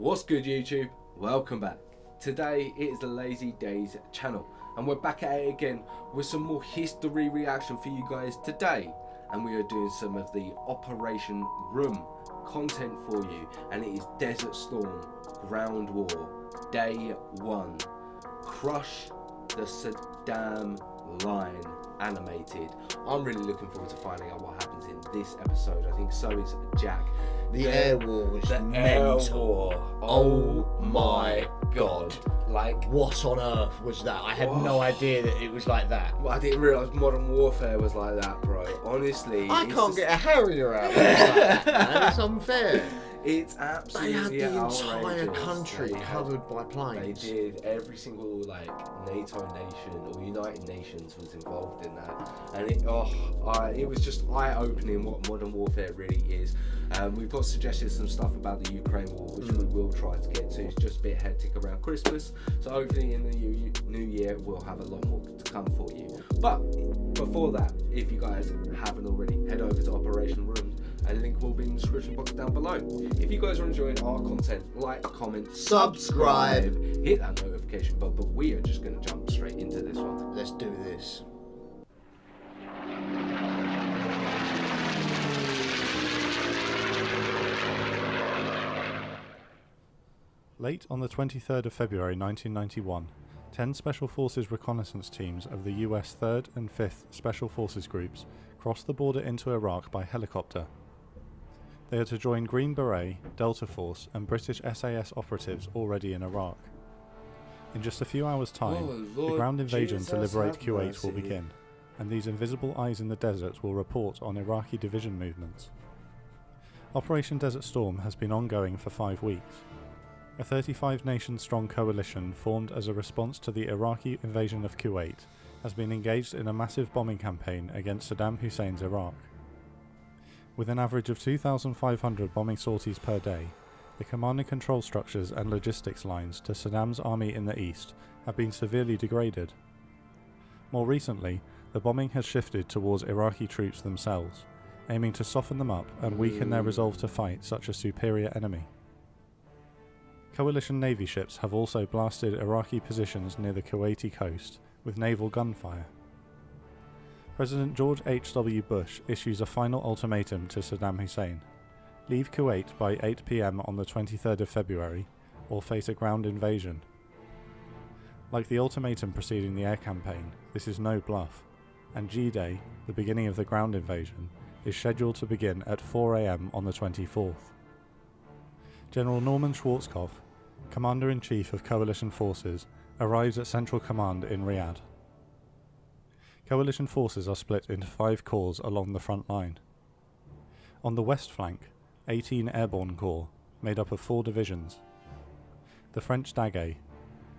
What's good, YouTube? Welcome back. Today it is the LazyDaze Channel and we're back at it again with some more history reaction for you guys today, and we are doing some of the Operation Room content for you, and it is Desert Storm Ground War Day 1. Crush the Saddam line animated. I'm really looking forward to finding out what happens in this episode. I think so is Jack. The air war was mental. Air war. Oh my god. Like, what on earth was that? I had no idea that it was like that. well, I didn't realise modern warfare was like that, bro. Honestly, I can't get a Harrier out of this, man. It's unfair. It's absolutely They had the outrageous. entire country covered by planes. They did. Every single NATO nation or United Nations was involved in that, and it was just eye-opening what modern warfare really is. We've got suggested some stuff about the Ukraine war, which we will try to get to. It's just a bit hectic around Christmas, so hopefully in the new year we'll have a lot more to come for you. But before that, if you guys haven't already, head over to Operation Room, and the link will be in the description box down below. If you guys are enjoying our content, like, comment, subscribe, hit that notification bell. But we are just going to jump straight into this one. Let's do this. Late on the 23rd of February 1991, 10 Special Forces reconnaissance teams of the US 3rd and 5th Special Forces Groups crossed the border into Iraq by helicopter. They are to join Green Beret, Delta Force and British SAS operatives already in Iraq. In just a few hours' time, the ground invasion to liberate Kuwait will begin, and these invisible eyes in the desert will report on Iraqi division movements. Operation Desert Storm has been ongoing for 5 weeks. A 35-nation-strong coalition formed as a response to the Iraqi invasion of Kuwait has been engaged in a massive bombing campaign against Saddam Hussein's Iraq. With an average of 2,500 bombing sorties per day, the command and control structures and logistics lines to Saddam's army in the east have been severely degraded. More recently, the bombing has shifted towards Iraqi troops themselves, aiming to soften them up and weaken their resolve to fight such a superior enemy. Coalition Navy ships have also blasted Iraqi positions near the Kuwaiti coast with naval gunfire. President George H.W. Bush issues a final ultimatum to Saddam Hussein: leave Kuwait by 8 p.m. on the 23rd of February or face a ground invasion. Like the ultimatum preceding the air campaign, this is no bluff, and G-Day, the beginning of the ground invasion, is scheduled to begin at 4 a.m. on the 24th. General Norman Schwarzkopf, Commander-in-Chief of Coalition Forces, arrives at Central Command in Riyadh. Coalition forces are split into 5 corps along the front line. On the west flank, 18 Airborne Corps, made up of 4 divisions. The French Daguet,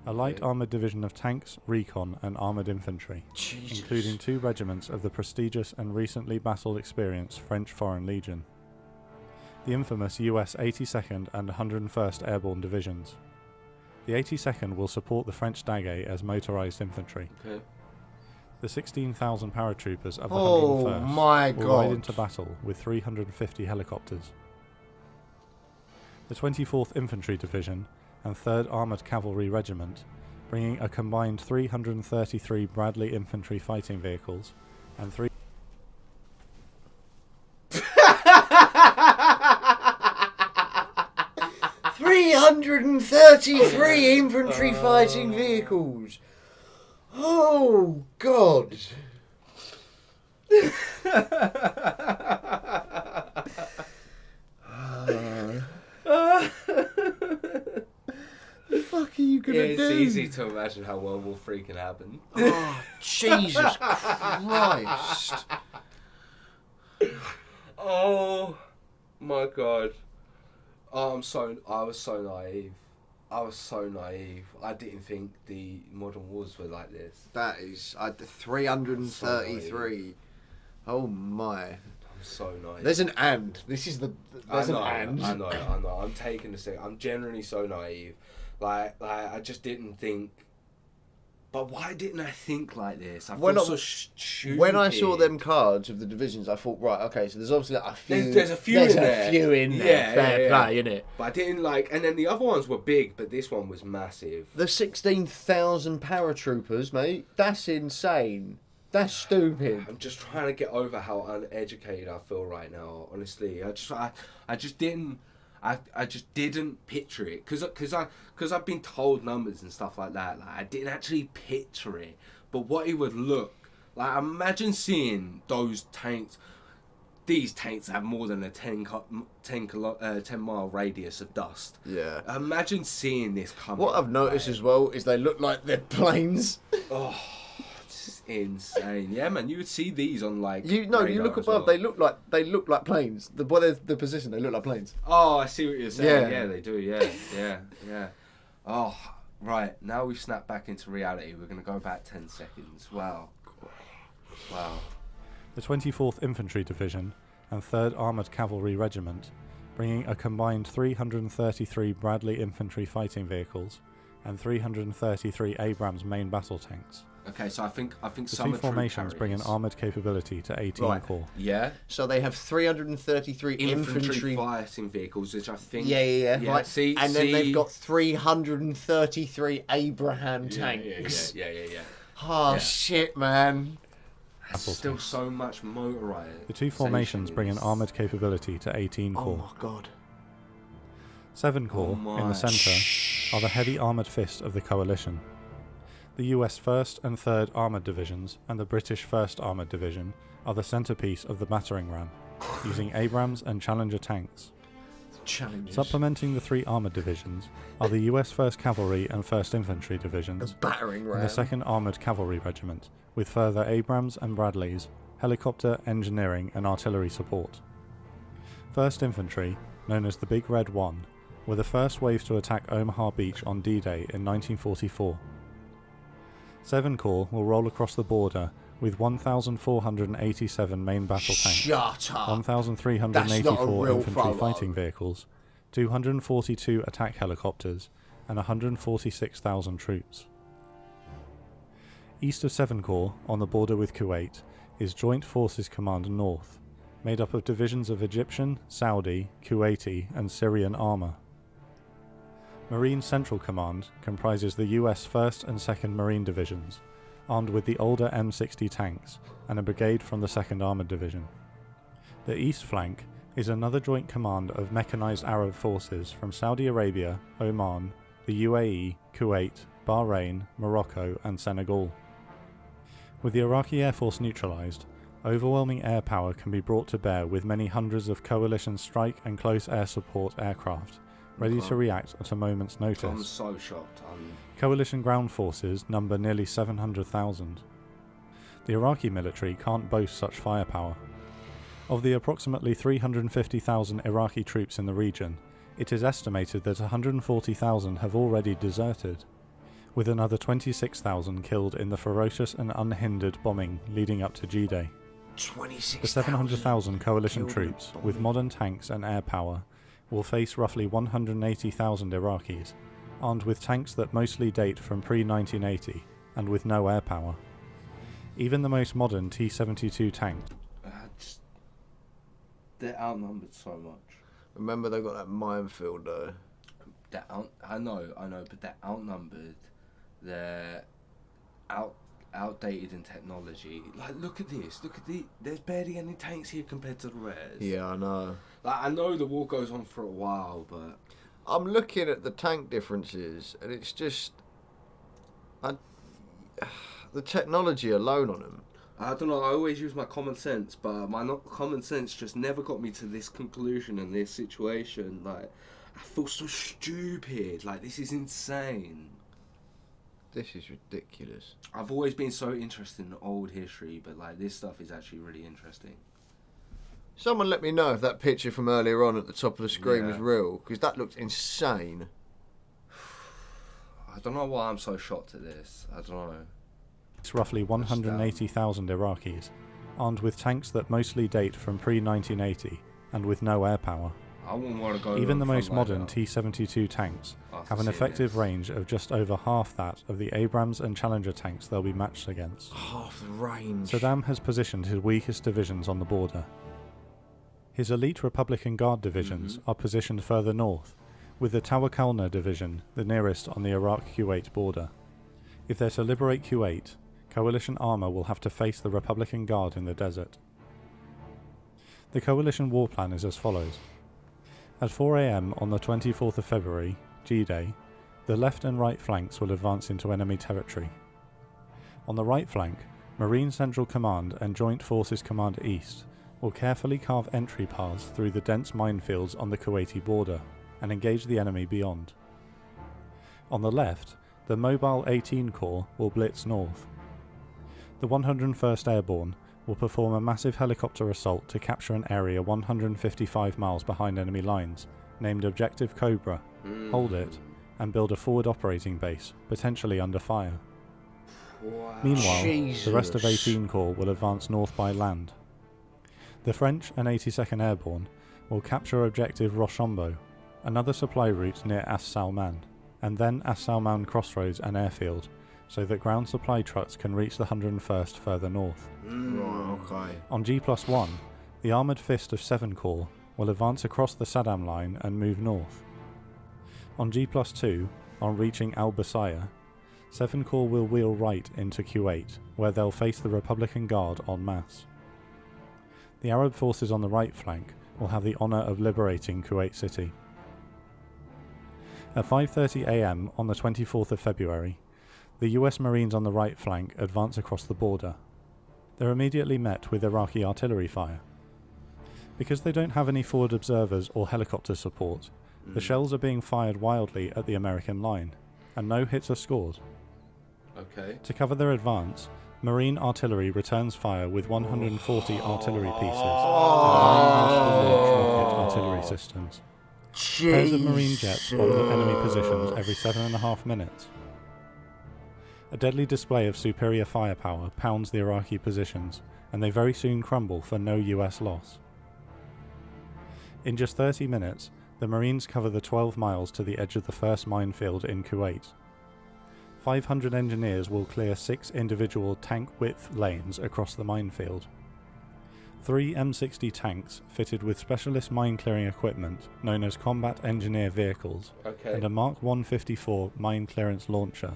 a light armoured division of tanks, recon and armoured infantry, including 2 regiments of the prestigious and recently battle-experienced French Foreign Legion. The infamous US 82nd and 101st Airborne Divisions. The 82nd will support the French Daguet as motorised infantry. Okay. The 16,000 paratroopers of the 101st will ride into battle with 350 helicopters. The 24th Infantry Division and 3rd Armoured Cavalry Regiment, bringing a combined 333 Bradley infantry fighting vehicles and 333 infantry fighting vehicles. Oh, God. The fuck are you gonna do? It's easy to imagine how World War III can happen. Oh, Jesus Christ. Oh my god. I was so naive. I didn't think the modern wars were like this. That is 333. Oh my. I'm so naive. There's an and. This is the. There's an and. I know. I'm taking the stick. I'm generally so naive. Like I just didn't think But why didn't I think like this? I When feel I- so stupid. When I saw them cards of the divisions, I thought, right, okay, so there's obviously like a few. There's a few there's in a there. few in there. Yeah, Fair yeah, play, innit? But I didn't like, and then the other ones were big, but this one was massive. The 16,000 paratroopers, mate. That's insane. That's stupid. I'm just trying to get over how uneducated I feel right now. Honestly, I just didn't picture it because I've been told numbers and stuff like that. Like I didn't actually picture it, but what it would look like. Imagine seeing those tanks. These tanks have more than a 10 mile radius of dust. Yeah. Imagine seeing this coming. What I've noticed as well is they look like they're planes. Oh, it's insane. Yeah, man, you would see these on like. You radar look as above. well. They look like planes. The position, they look like planes. Oh, I see what you're saying. Yeah. Yeah, they do. Yeah. Oh, right. Now we've snapped back into reality. We're going to go back 10 seconds. Wow. The 24th Infantry Division and 3rd Armoured Cavalry Regiment, bringing a combined 333 Bradley infantry fighting vehicles and 333 Abrams main battle tanks. Okay, so I think The some two formations bring an armoured capability to 18 Right. corps. Yeah. So they have 333 infantry. fighting vehicles, which I think. Yeah. Right. See, and then they've got 333 Abraham Yeah, tanks. Yeah. Oh Yeah. shit, man. That's still so much motorized. The two formations bring an armoured capability to 18 Oh corps. my god. 7 corps, my. in the centre, are the heavy armoured fist of the coalition. The US 1st and 3rd Armoured Divisions and the British 1st Armoured Division are the centrepiece of the battering ram, using Abrams and Challenger tanks. Challenges. Supplementing the 3 armoured divisions are the US 1st Cavalry and 1st Infantry Divisions A battering ram. and the 2nd Armoured Cavalry Regiment, with further Abrams and Bradleys, helicopter, engineering and artillery support. 1st Infantry, known as the Big Red One, were the first wave to attack Omaha Beach on D-Day in 1944. 7 Corps will roll across the border with 1,487 main battle tanks, Shut up. 1,384 real infantry photo. fighting vehicles, 242 attack helicopters, and 146,000 troops. East of 7 Corps, on the border with Kuwait, is Joint Forces Command North, made up of divisions of Egyptian, Saudi, Kuwaiti, and Syrian armour. Marine Central Command comprises the US 1st and 2nd Marine Divisions, armed with the older M60 tanks, and a brigade from the 2nd Armoured Division. The east flank is another joint command of mechanised Arab forces from Saudi Arabia, Oman, the UAE, Kuwait, Bahrain, Morocco and Senegal. With the Iraqi Air Force neutralised, overwhelming air power can be brought to bear with many hundreds of coalition strike and close air support aircraft, ready to react at a moment's I'm notice. so shocked. Coalition ground forces number nearly 700,000. The Iraqi military can't boast such firepower. Of the approximately 350,000 Iraqi troops in the region, it is estimated that 140,000 have already deserted, with another 26,000 killed in the ferocious and unhindered bombing leading up to G-Day. 26,000. The 700,000 coalition killed in troops, bombing. with modern tanks and air power, will face roughly 180,000 Iraqis, armed with tanks that mostly date from pre-1980 and with no air power. Even the most modern T-72 tank, They're outnumbered so much. Remember they got that minefield though. I know, but they're outnumbered. They're outdated in technology. Like, look at this. There's barely any tanks here compared to the rest. Yeah, I know. Like, I know the war goes on for a while, but I'm looking at the tank differences and it's just... the technology alone on them. I don't know. I always use my common sense, but my common sense just never got me to this conclusion and this situation. Like, I feel so stupid. Like, this is insane. This is ridiculous. I've always been so interested in old history, but like this stuff is actually really interesting. Someone let me know if that picture from earlier on at the top of the screen was Yeah. real, because that looked insane. I don't know why I'm so shocked at this. I don't know. it's roughly 180,000 Iraqis, armed with tanks that mostly date from pre-1980 and with no air power. I wouldn't want to go. Even the most like modern that. T-72 tanks After have an seeing effective this. range of just over half that of the Abrams and Challenger tanks they'll be matched against. Half the range. Saddam has positioned his weakest divisions on the border. His elite Republican Guard divisions are positioned further north, with the Tawakalna division the nearest on the Iraq-Kuwait border. If they're to liberate Kuwait, coalition armour will have to face the Republican Guard in the desert. The coalition war plan is as follows. At 4 AM on the 24th of February, G-Day, the left and right flanks will advance into enemy territory. On the right flank, Marine Central Command and Joint Forces Command East will carefully carve entry paths through the dense minefields on the Kuwaiti border and engage the enemy beyond. On the left, the Mobile 18 Corps will blitz north. The 101st Airborne will perform a massive helicopter assault to capture an area 155 miles behind enemy lines, named Objective Cobra, hold it, and build a forward operating base, potentially under fire. Wow. Meanwhile, the rest of Jesus. 18 Corps will advance north by land. The French and 82nd Airborne will capture Objective Rochambeau, another supply route near As Salman, and then As Salman Crossroads and Airfield, so that ground supply trucks can reach the 101st further north. Right, okay. On G+1, the Armoured Fist of 7 Corps will advance across the Saddam line and move north. On G+2, on reaching Al-Basaya, 7 Corps will wheel right into Kuwait, where they'll face the Republican Guard en masse. The Arab forces on the right flank will have the honour of liberating Kuwait City. At 5:30 AM on the 24th of February, the US Marines on the right flank advance across the border. They're immediately met with Iraqi artillery fire. Because they don't have any forward observers or helicopter support, the shells are being fired wildly at the American line, and no hits are scored. Okay. To cover their advance, Marine artillery returns fire with 140 artillery pieces and 9 multiple launch rocket artillery systems. Pairs of Marine jets bomb the enemy positions every 7.5 minutes. A deadly display of superior firepower pounds the Iraqi positions, and they very soon crumble for no US loss. In just 30 minutes, the Marines cover the 12 miles to the edge of the first minefield in Kuwait. 500 engineers will clear 6 individual tank-width lanes across the minefield. 3 M60 tanks fitted with specialist mine-clearing equipment known as combat engineer vehicles Okay. and a Mark 154 mine clearance launcher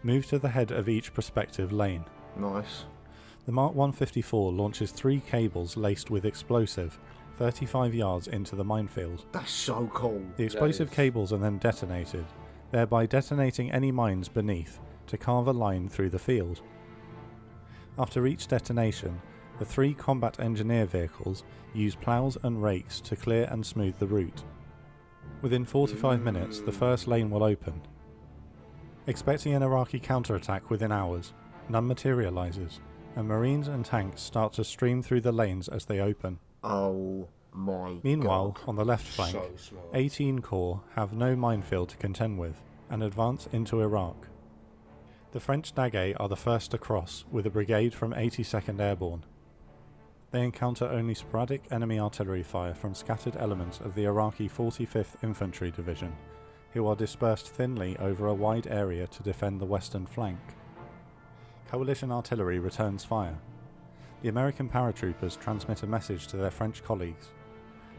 move to the head of each prospective lane. Nice. The Mark 154 launches 3 cables laced with explosive 35 yards into the minefield. That's so cool. The explosive is- cables are then detonated, thereby detonating any mines beneath to carve a line through the field. After each detonation, the 3 combat engineer vehicles use ploughs and rakes to clear and smooth the route. Within 45 minutes, the first lane will open. Expecting an Iraqi counterattack within hours, none materialises, and Marines and tanks start to stream through the lanes as they open. Oh my Meanwhile, God. on the left flank, So smart. 18 Corps have no minefield to contend with and advance into Iraq. The French Daguet are the first to cross with a brigade from 82nd Airborne. They encounter only sporadic enemy artillery fire from scattered elements of the Iraqi 45th Infantry Division, who are dispersed thinly over a wide area to defend the western flank. Coalition artillery returns fire. The American paratroopers transmit a message to their French colleagues.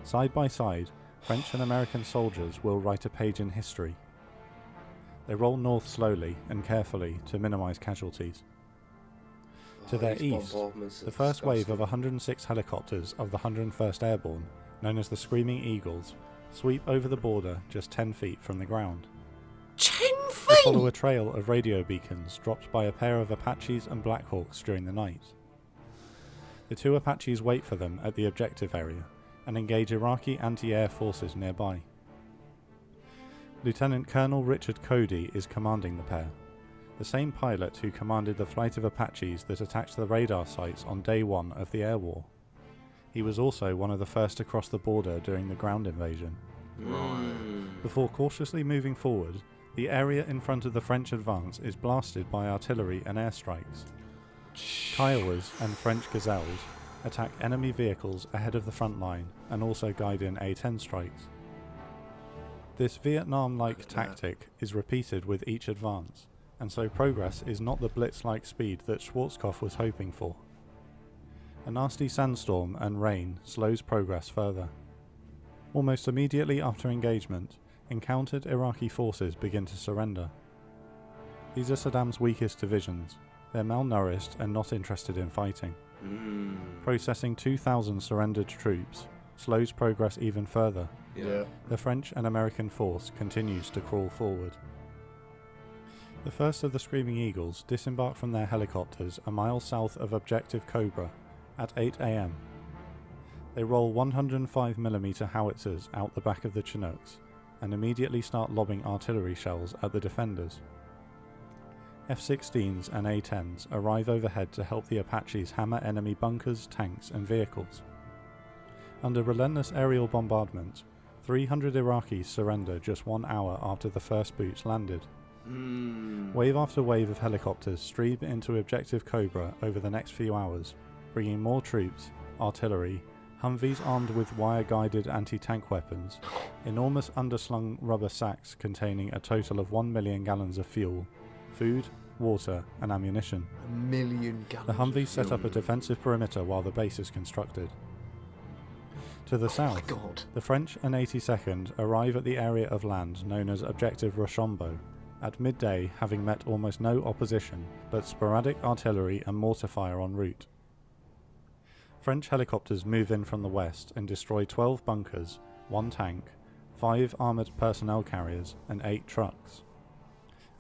Side by side, French and American soldiers will write a page in history. They roll north slowly and carefully to minimise casualties. To their these east, bombardments are the first wave of disgusting. 106 helicopters of the 101st Airborne, known as the Screaming Eagles, sweep over the border just 10 feet from the ground. 10 They follow feet! a trail of radio beacons dropped by a pair of Apaches and Blackhawks during the night. The 2 Apaches wait for them at the objective area and engage Iraqi anti-air forces nearby. Lieutenant Colonel Richard Cody is commanding the pair, the same pilot who commanded the flight of Apaches that attacked the radar sites on day 1 of the air war. He was also one of the first to cross the border during the ground invasion. Before cautiously moving forward, the area in front of the French advance is blasted by artillery and airstrikes. Kiowas and French Gazelles attack enemy vehicles ahead of the front line and also guide in A-10 strikes. This Vietnam-like tactic is repeated with each advance, and so progress is not the blitz-like speed that Schwarzkopf was hoping for. A nasty sandstorm and rain slows progress further. Almost immediately after engagement, encountered Iraqi forces begin to surrender. These are Saddam's weakest divisions. They're malnourished and not interested in fighting. Processing 2,000 surrendered troops slows progress even further. Yeah. The French and American force continues to crawl forward. The first of the Screaming Eagles disembark from their helicopters a mile south of Objective Cobra at 8 AM. They roll 105mm howitzers out the back of the Chinooks and immediately start lobbing artillery shells at the defenders. F-16s and A-10s arrive overhead to help the Apaches hammer enemy bunkers, tanks and vehicles. Under relentless aerial bombardment, 300 Iraqis surrender just 1 hour after the first boots landed. Wave after wave of helicopters stream into Objective Cobra over the next few hours, bringing more troops, artillery, Humvees armed with wire-guided anti-tank weapons, enormous underslung rubber sacks containing a total of 1 million gallons of fuel, food, water and ammunition. 1 million gallons. The Humvees set up a defensive perimeter while the base is constructed. To the south, God. the French and 82nd arrive at the area of land known as Objective Rochambeau, at midday having met almost no opposition but sporadic artillery and mortar fire en route. French helicopters move in from the west and destroy 12 bunkers, 1 tank, 5 armoured personnel carriers and 8 trucks.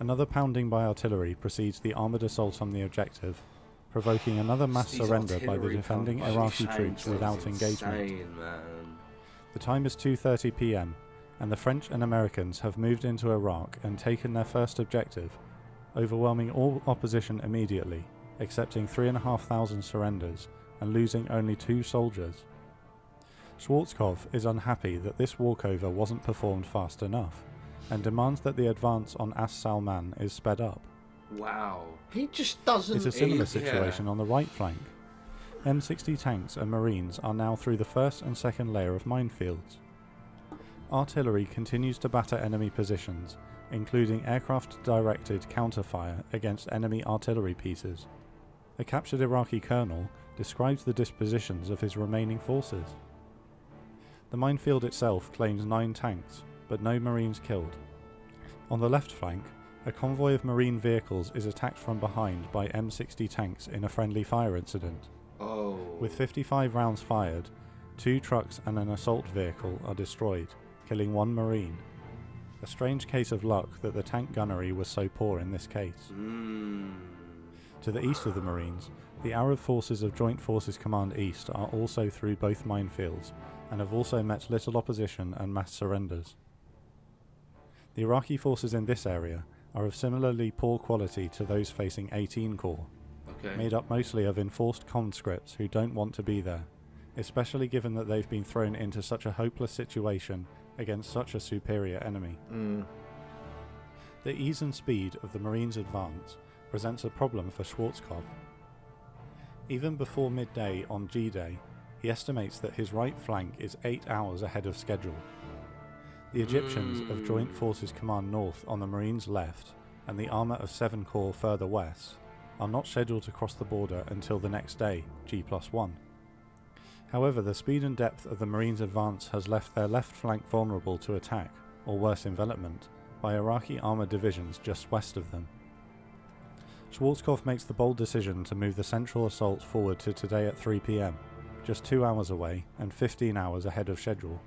Another pounding by artillery precedes the armoured assault on the objective, provoking another mass surrender by the defending Iraqi troops without engagement. The time is 2:30 PM, and the French and Americans have moved into Iraq and taken their first objective, overwhelming all opposition immediately, accepting 3,500 surrenders and losing only 2 soldiers. Schwarzkopf is unhappy that this walkover wasn't performed fast enough, and demands that the advance on As Salman is sped up. Wow. He just doesn't. It's a similar situation on the right flank. M60 tanks and marines are now through the first and second layer of minefields. Artillery continues to batter enemy positions, including aircraft-directed counterfire against enemy artillery pieces. A captured Iraqi colonel describes the dispositions of his remaining forces. The minefield itself claims 9 tanks, but no marines killed. On the left flank, a convoy of marine vehicles is attacked from behind by M60 tanks in a friendly fire incident. Oh. With 55 rounds fired, 2 trucks and an assault vehicle are destroyed, killing 1 marine. A strange case of luck that the tank gunnery was so poor in this case. To the east of the marines, the Arab forces of Joint Forces Command East are also through both minefields, and have also met little opposition and mass surrenders. The Iraqi forces in this area are of similarly poor quality to those facing 18 Corps, made up mostly of enforced conscripts who don't want to be there, especially given that they've been thrown into such a hopeless situation against such a superior enemy. The ease and speed of the Marines' advance presents a problem for Schwarzkopf. Even before midday on G-Day, he estimates that his right flank is 8 hours ahead of schedule. The Egyptians of Joint Forces Command North on the Marines' left and the armour of 7 Corps further west are not scheduled to cross the border until the next day, G+1. However, the speed and depth of the Marines' advance has left their left flank vulnerable to attack, or worse envelopment, by Iraqi armoured divisions just west of them. Schwarzkopf makes the bold decision to move the central assault forward to today at 3 PM, just 2 hours away and 15 hours ahead of schedule.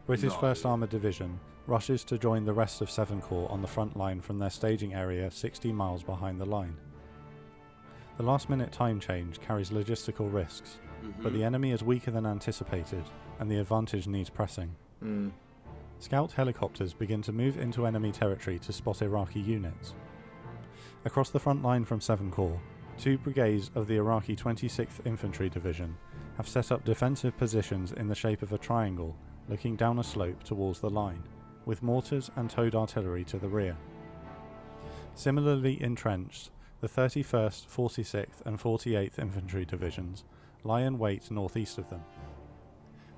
British 1st Armoured Division rushes to join the rest of 7 Corps on the front line from their staging area 60 miles behind the line. The last-minute time change carries logistical risks, but the enemy is weaker than anticipated, and the advantage needs pressing. Scout helicopters begin to move into enemy territory to spot Iraqi units. Across the front line from 7 Corps, 2 brigades of the Iraqi 26th Infantry Division have set up defensive positions in the shape of a triangle looking down a slope towards the line, with mortars and towed artillery to the rear. Similarly entrenched, the 31st, 46th and 48th Infantry Divisions lie in wait northeast of them.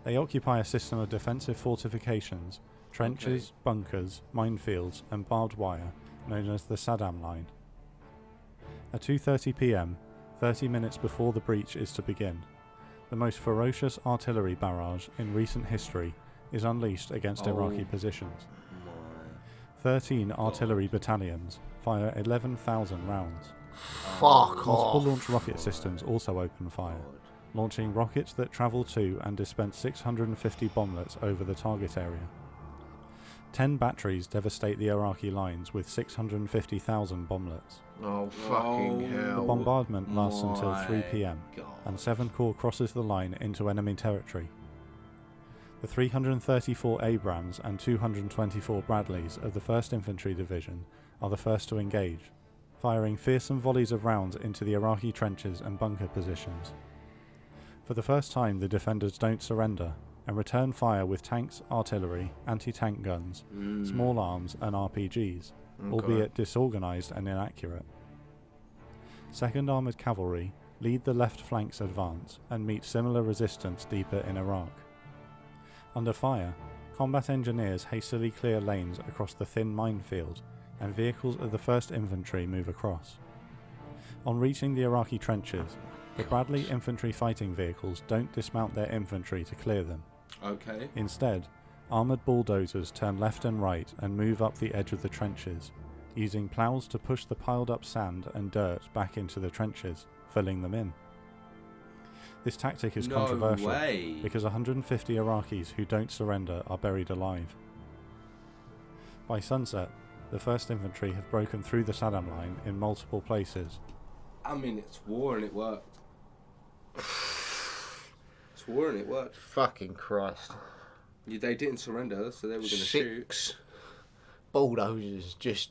They occupy a system of defensive fortifications trenches, bunkers, minefields and barbed wire known as the Saddam line. At 2:30 p.m, 30 minutes before the breach is to begin, the most ferocious artillery barrage in recent history is unleashed against Iraqi positions. 13 artillery battalions fire 11,000 rounds. Fuck Multiple off. launch rocket systems also open fire, launching rockets that travel to and dispense 650 bomblets over the target area. 10 batteries devastate the Iraqi lines with 650,000 bomblets. Oh, fucking The hell. bombardment lasts until 3 p.m, God. and 7 Corps crosses the line into enemy territory. The 334 Abrams and 224 Bradleys of the 1st Infantry Division are the first to engage, firing fearsome volleys of rounds into the Iraqi trenches and bunker positions. For the first time, the defenders don't surrender and return fire with tanks, artillery, anti-tank guns, small arms and RPGs, albeit disorganised and inaccurate. 2nd Armoured Cavalry lead the left flank's advance and meet similar resistance deeper in Iraq. Under fire, combat engineers hastily clear lanes across the thin minefield, and vehicles of the 1st Infantry move across. On reaching the Iraqi trenches, the Bradley infantry fighting vehicles don't dismount their infantry to clear them. Okay. Instead, armoured bulldozers turn left and right and move up the edge of the trenches, using ploughs to push the piled up sand and dirt back into the trenches, filling them in. This tactic is controversial because 150 Iraqis who don't surrender are buried alive. By sunset, the 1st Infantry have broken through the Saddam line in multiple places. I mean, it's war and it worked. It's war and it worked. Fucking Christ. They didn't surrender, so they were going to shoot. 6 bulldozers just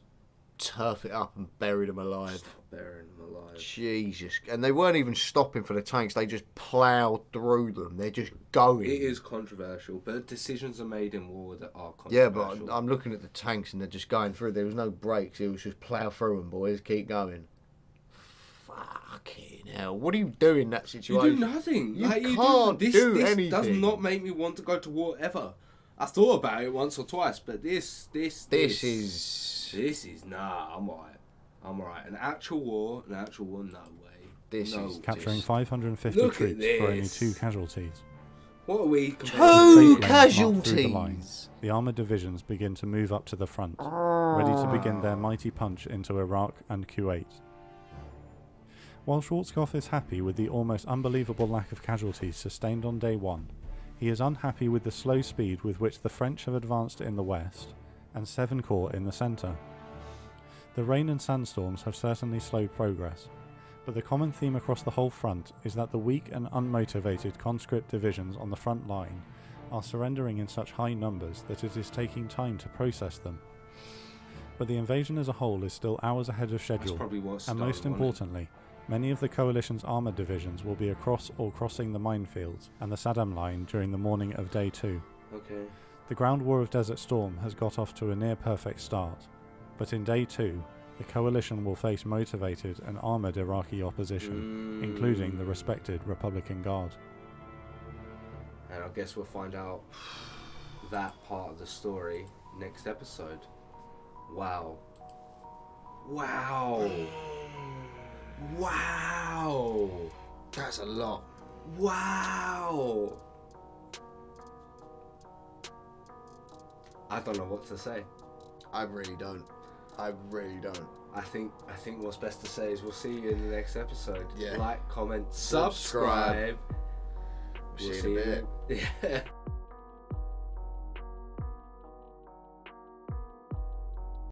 turf it up and bury them alive. Burying them alive. Jesus. And they weren't even stopping for the tanks, they just ploughed through them. They're just going. It is controversial, but decisions are made in war that are Yeah, controversial. but I'm looking at the tanks and they're just going through. There was no brakes, it was just plough through them, boys. Keep going. Fucking hell. What do you do in that You situation? do nothing. You Like, can't do this anything. does not make me want to go to war ever. I thought about it once or twice, but this is... nah. I'm alright. An actual war, no way. This No. is... Capturing just- 550 Look at troops for only this. 2 casualties. What are we? Two Safe lanes marked casualties. through the line, the armoured divisions begin to move up to the front, ready to begin their mighty punch into Iraq and Kuwait. While Schwarzkopf is happy with the almost unbelievable lack of casualties sustained on day 1, he is unhappy with the slow speed with which the French have advanced in the west and 7 Corps in the centre. The rain and sandstorms have certainly slowed progress, but the common theme across the whole front is that the weak and unmotivated conscript divisions on the front line are surrendering in such high numbers that it is taking time to process them. But the invasion as a whole is still hours ahead of That's schedule, probably what. and most importantly, many of the coalition's armoured divisions will be across or crossing the minefields and the Saddam line during the morning of day 2. Okay. The ground war of Desert Storm has got off to a near perfect start, but in day 2, the coalition will face motivated and armoured Iraqi opposition, including the respected Republican Guard. And I guess we'll find out that part of the story next episode. Wow. Wow. Wow. That's a lot. Wow. I don't know what to say. I really don't. I think what's best to say is we'll see you in the next episode. Yeah. Like, comment, subscribe. See you in a bit. Yeah.